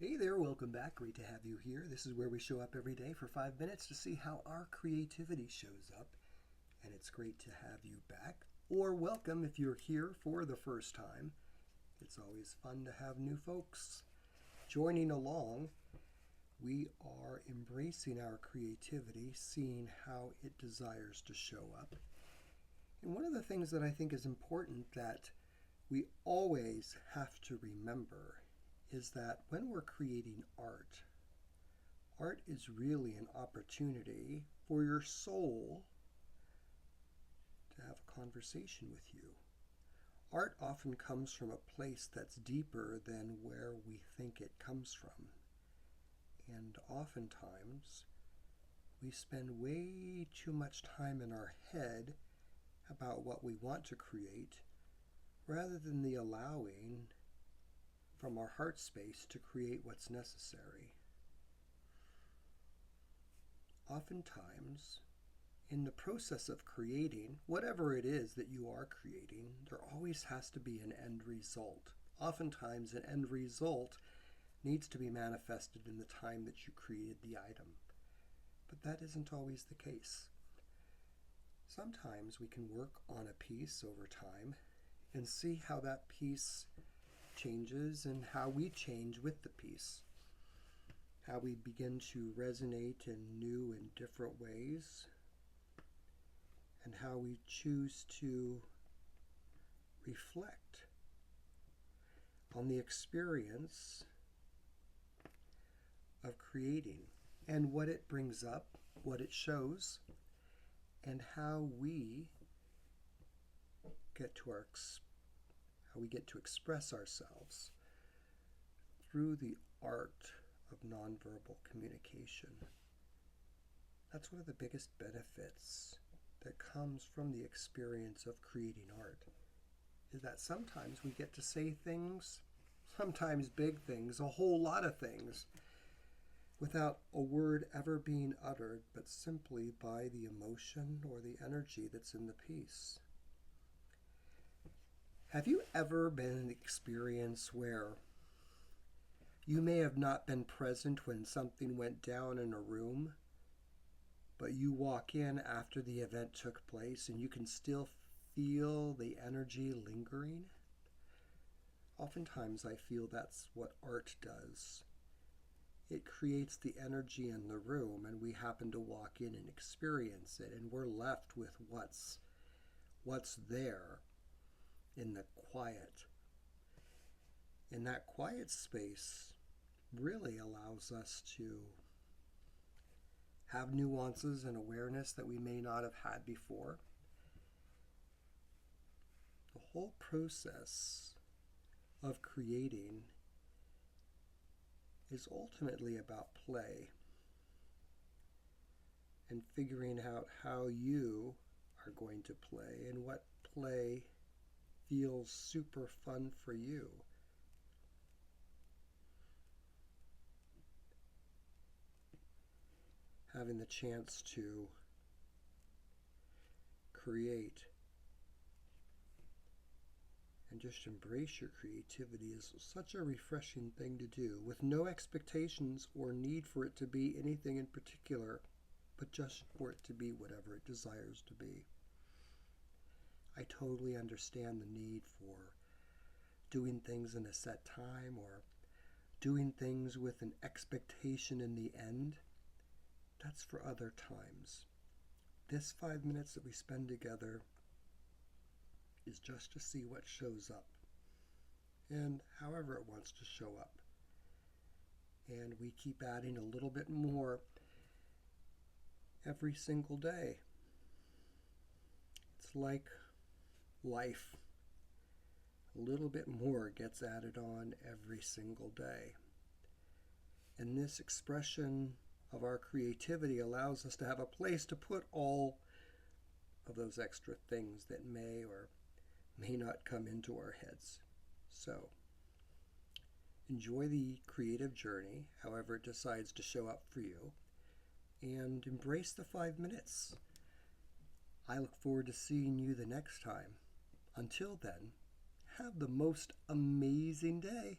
Hey there, welcome back. Great to have you here. This is where we show up every day for 5 minutes to see how our creativity shows up. And it's great to have you back. Or welcome if you're here for the first time. It's always fun to have new folks joining along. We are embracing our creativity, seeing how it desires to show up. And one of the things that I think is important that we always have to remember is that when we're creating art, art is really an opportunity for your soul to have a conversation with you. Art often comes from a place that's deeper than where we think it comes from. And oftentimes, we spend way too much time in our head about what we want to create rather than the allowing from our heart space to create what's necessary. Oftentimes, in the process of creating, whatever it is that you are creating, there always has to be an end result. Oftentimes, an end result needs to be manifested in the time that you created the item. But that isn't always the case. Sometimes we can work on a piece over time and see how that piece changes and how we change with the piece. How we begin to resonate in new and different ways, and how we choose to reflect on the experience of creating and what it brings up, what it shows, and how we get to express ourselves through the art of nonverbal communication. That's one of the biggest benefits that comes from the experience of creating art, is that sometimes we get to say things, sometimes big things, a whole lot of things, without a word ever being uttered, but simply by the emotion or the energy that's in the piece. Have you ever been in an experience where you may have not been present when something went down in a room, but you walk in after the event took place and you can still feel the energy lingering? Oftentimes I feel that's what art does. It creates the energy in the room, and we happen to walk in and experience it, and we're left with what's there in the quiet. And that quiet space really allows us to have nuances and awareness that we may not have had before. The whole process of creating is ultimately about play and figuring out how you are going to play and what play feels super fun for you. Having the chance to create and just embrace your creativity is such a refreshing thing to do, with no expectations or need for it to be anything in particular, but just for it to be whatever it desires to be. I totally understand the need for doing things in a set time or doing things with an expectation in the end. That's for other times. This 5 minutes that we spend together is just to see what shows up, and however it wants to show up. And we keep adding a little bit more every single day. It's like life. A little bit more gets added on every single day. And this expression of our creativity allows us to have a place to put all of those extra things that may or may not come into our heads. So, enjoy the creative journey, however it decides to show up for you, and embrace the 5 minutes. I look forward to seeing you the next time. Until then, have the most amazing day.